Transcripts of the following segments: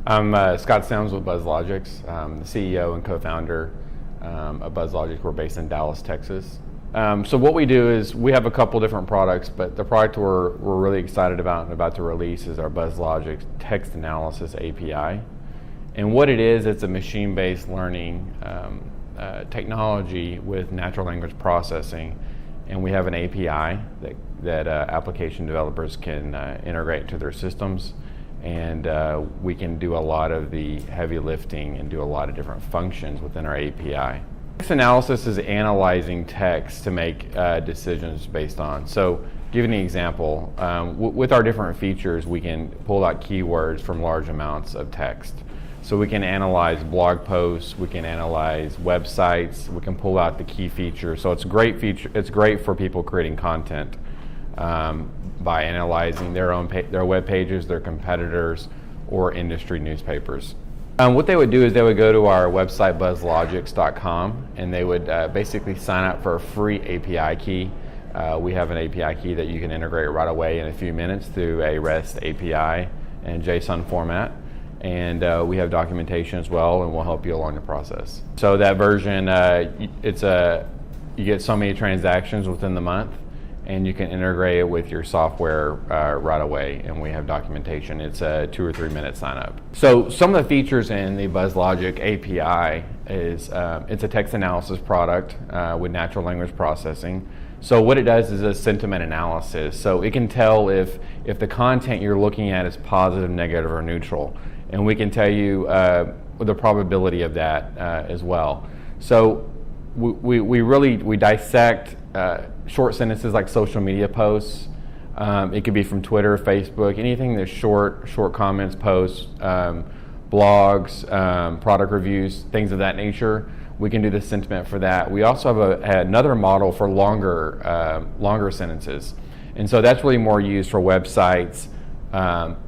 I'm Scott Sims with Buzzlogix. I'm the CEO and co-founder of Buzzlogix. We're based in Dallas, Texas. So what we do is we have a couple different products, but the product we're really excited about and about to release is our Buzzlogix Text Analysis API. And what it is, it's a machine-based learning technology with natural language processing. And we have an API that application developers can integrate into their systems. And we can do a lot of the heavy lifting and do a lot of different functions within our API. Text analysis is analyzing text to make decisions based on. So, giving an example, with our different features, we can pull out keywords from large amounts of text. So we can analyze blog posts, we can analyze websites, we can pull out the key features. So it's a great feature. It's great for people creating content. By analyzing their web pages, their competitors, or industry newspapers. What they would do is they would go to our website, buzzlogix.com, and they would basically sign up for a free API key. We have an API key that you can integrate right away in a few minutes through a REST API in JSON format. And we have documentation as well, and we'll help you along the process. So that version, you get so many transactions within the month, and you can integrate it with your software right away, and we have documentation. It's a 2 or 3 minute sign up. So some of the features in the Buzzlogix API is it's a text analysis product with natural language processing. So what it does is a sentiment analysis. So it can tell if the content you're looking at is positive, negative, or neutral, and we can tell you the probability of that as well. So we dissect short sentences like social media posts. It could be from Twitter, Facebook, anything that's short comments, posts, blogs, product reviews, things of that nature. We can do the sentiment for that. We also have another model for longer sentences, and so that's really more used for websites,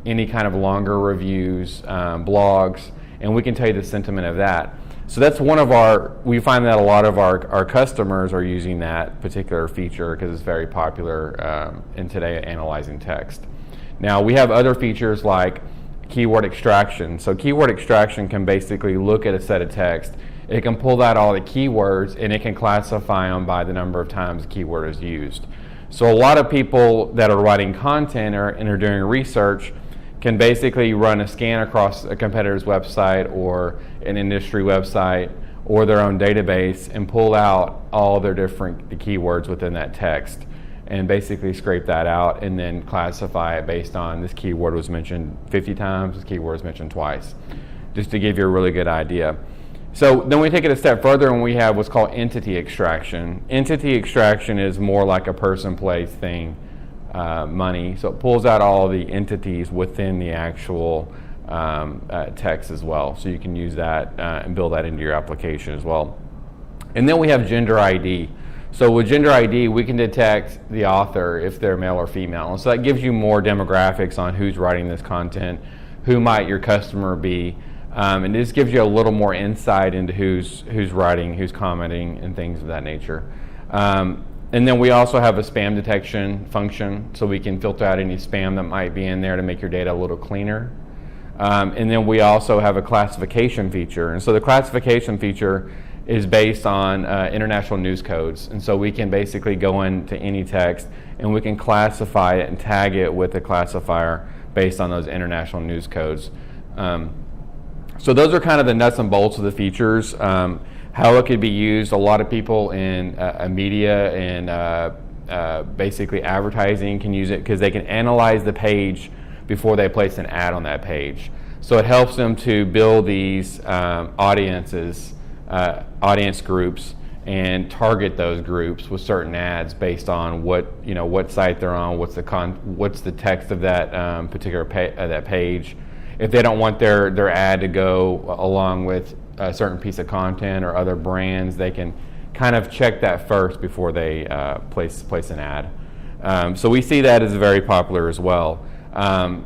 any kind of longer reviews, blogs, and we can tell you the sentiment of that. So that's we find that a lot of our customers are using that particular feature because it's very popular in today analyzing text. Now we have other features like keyword extraction. So keyword extraction can basically look at a set of text. It can pull out all the keywords and it can classify them by the number of times the keyword is used. So a lot of people that are writing content and are doing research can basically run a scan across a competitor's website or an industry website or their own database and pull out all their different keywords within that text and basically scrape that out and then classify it based on this keyword was mentioned 50 times, this keyword was mentioned twice, just to give you a really good idea. So then we take it a step further and we have what's called entity extraction. Entity extraction is more like a person, place, thing, money. So it pulls out all the entities within the actual text as well. So you can use that and build that into your application as well. And then we have gender ID. So with gender ID, we can detect the author if they're male or female. And so that gives you more demographics on who's writing this content, who might your customer be. And this gives you a little more insight into who's writing, who's commenting, and things of that nature. And then we also have a spam detection function, so we can filter out any spam that might be in there to make your data a little cleaner. And then we also have a classification feature. And so the classification feature is based on international news codes. And so we can basically go into any text and we can classify it and tag it with a classifier based on those international news codes. So those are kind of the nuts and bolts of the features. How it could be used, a lot of people in media and basically advertising can use it because they can analyze the page before they place an ad on that page. So it helps them to build these audience groups and target those groups with certain ads based on what site they're on, what's the text of that particular that page. If they don't want their ad to go along with a certain piece of content or other brands, they can kind of check that first before they place an ad. So we see that as very popular as well. And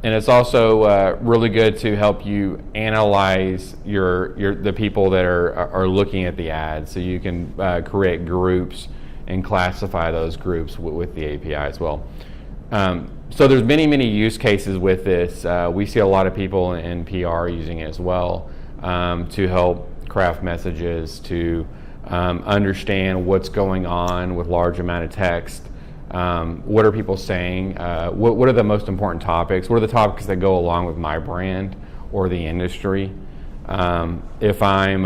it's also really good to help you analyze the people that are looking at the ads. So you can create groups and classify those groups with the API as well. So there's many use cases with this. We see a lot of people in PR using it as well, to help craft messages, to understand what's going on with large amount of text. What are people saying? What are the most important topics? What are the topics that go along with my brand or the industry? If I'm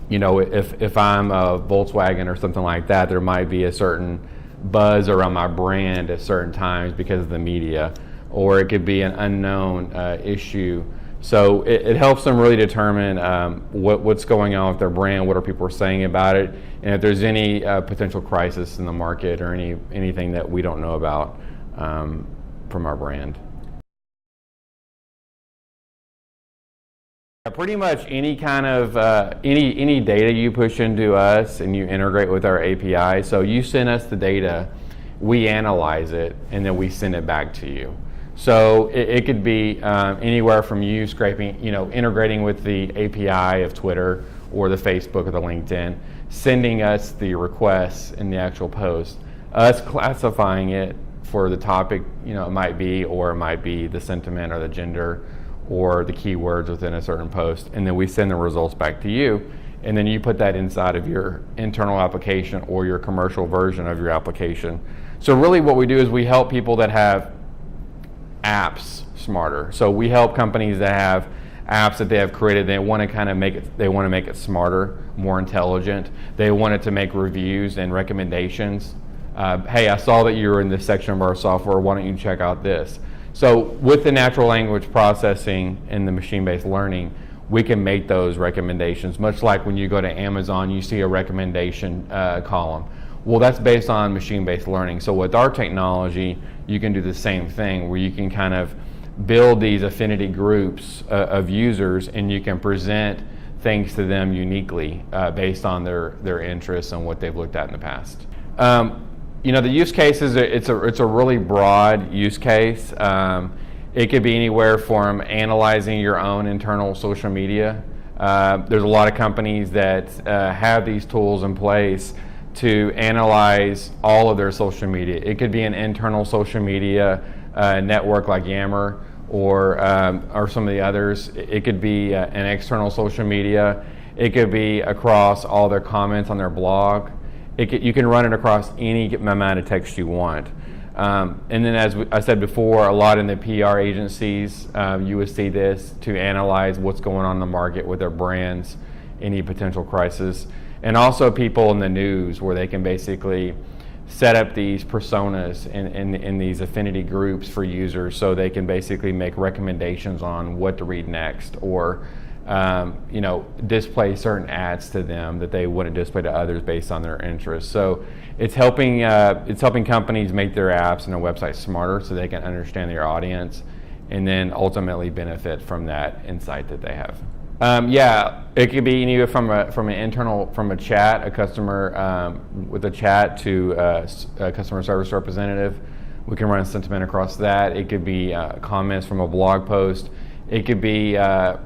if I'm a Volkswagen or something like that, there might be a certain buzz around my brand at certain times because of the media, or it could be an unknown issue. So it helps them really determine what's going on with their brand, what are people saying about it, and if there's any potential crisis in the market or anything that we don't know about from our brand. Pretty much any kind of any data you push into us and you integrate with our API. So you send us the data, we analyze it, and then we send it back to you. So it could be anywhere from you scraping, integrating with the API of Twitter or the Facebook or the LinkedIn, sending us the requests in the actual post, us classifying it for the topic, it might be the sentiment or the gender or the keywords within a certain post, and then we send the results back to you, and then you put that inside of your internal application or your commercial version of your application. So really what we do is we help people that have apps smarter. So we help companies that have apps that they have created, they want to make it smarter, more intelligent. They want it to make reviews and recommendations. Hey, I saw that you were in this section of our software, why don't you check out this? So with the natural language processing and the machine-based learning, we can make those recommendations, much like when you go to Amazon, you see a recommendation column. Well, that's based on machine-based learning. So with our technology, you can do the same thing, where you can kind of build these affinity groups of users, and you can present things to them uniquely based on their interests and what they've looked at in the past. The use cases, it's a really broad use case. It could be anywhere from analyzing your own internal social media. There's a lot of companies that have these tools in place to analyze all of their social media. It could be an internal social media network like Yammer or some of the others. It could be an external social media. It could be across all their comments on their blog. You can run it across any amount of text you want. And then, as I said before, a lot in the PR agencies, you would see this to analyze what's going on in the market with their brands, any potential crisis. And also people in the news, where they can basically set up these personas in these affinity groups for users, so they can basically make recommendations on what to read next, or display certain ads to them that they wouldn't display to others based on their interests. So it's helping companies make their apps and their websites smarter, so they can understand their audience and then ultimately benefit from that insight that they have. It could be anywhere from a chat, a customer with a chat, to a customer service representative. We can run sentiment across that. It could be comments from a blog post. It could be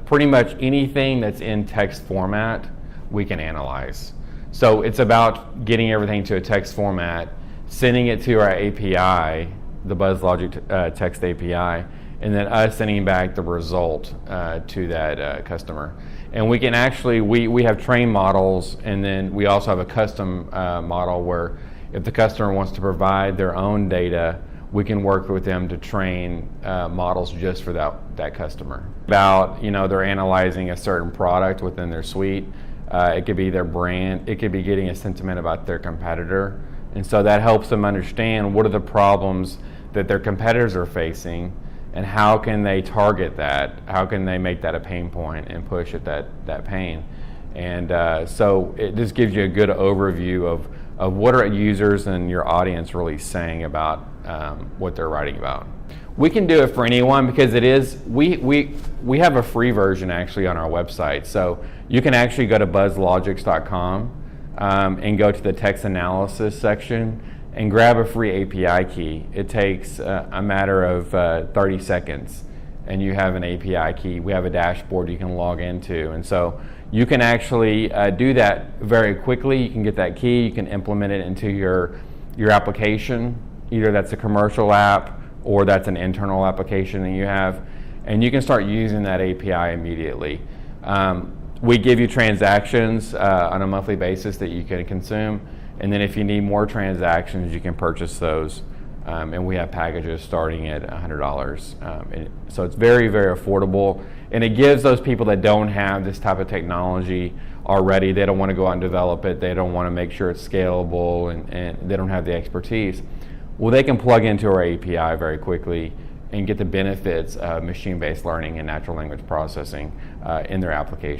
pretty much anything that's in text format we can analyze. So it's about getting everything to a text format, sending it to our API, the Buzzlogix text API, and then us sending back the result to that customer. And we can actually, we have trained models, and then we also have a custom model where if the customer wants to provide their own data, we can work with them to train models just for that customer. They're analyzing a certain product within their suite. It could be their brand. It could be getting a sentiment about their competitor. And so that helps them understand what are the problems that their competitors are facing, and how can they target that? How can they make that a pain point and push at that pain? And so it just gives you a good overview of what are users and your audience really saying about what they're writing about. We can do it for anyone, because it is, we have a free version actually on our website. So you can actually go to buzzlogix.com and go to the text analysis section and grab a free API key. It takes a matter of 30 seconds, and you have an API key. We have a dashboard you can log into, and so you can actually do that very quickly. You can get that key, you can implement it into your application, either that's a commercial app or that's an internal application that you have, and you can start using that API immediately. We give you transactions on a monthly basis that you can consume, and then if you need more transactions, you can purchase those. And we have packages starting at $100. So it's very, very affordable, and it gives those people that don't have this type of technology already, they don't want to go out and develop it, they don't want to make sure it's scalable, and they don't have the expertise. Well, they can plug into our API very quickly and get the benefits of machine-based learning and natural language processing in their application.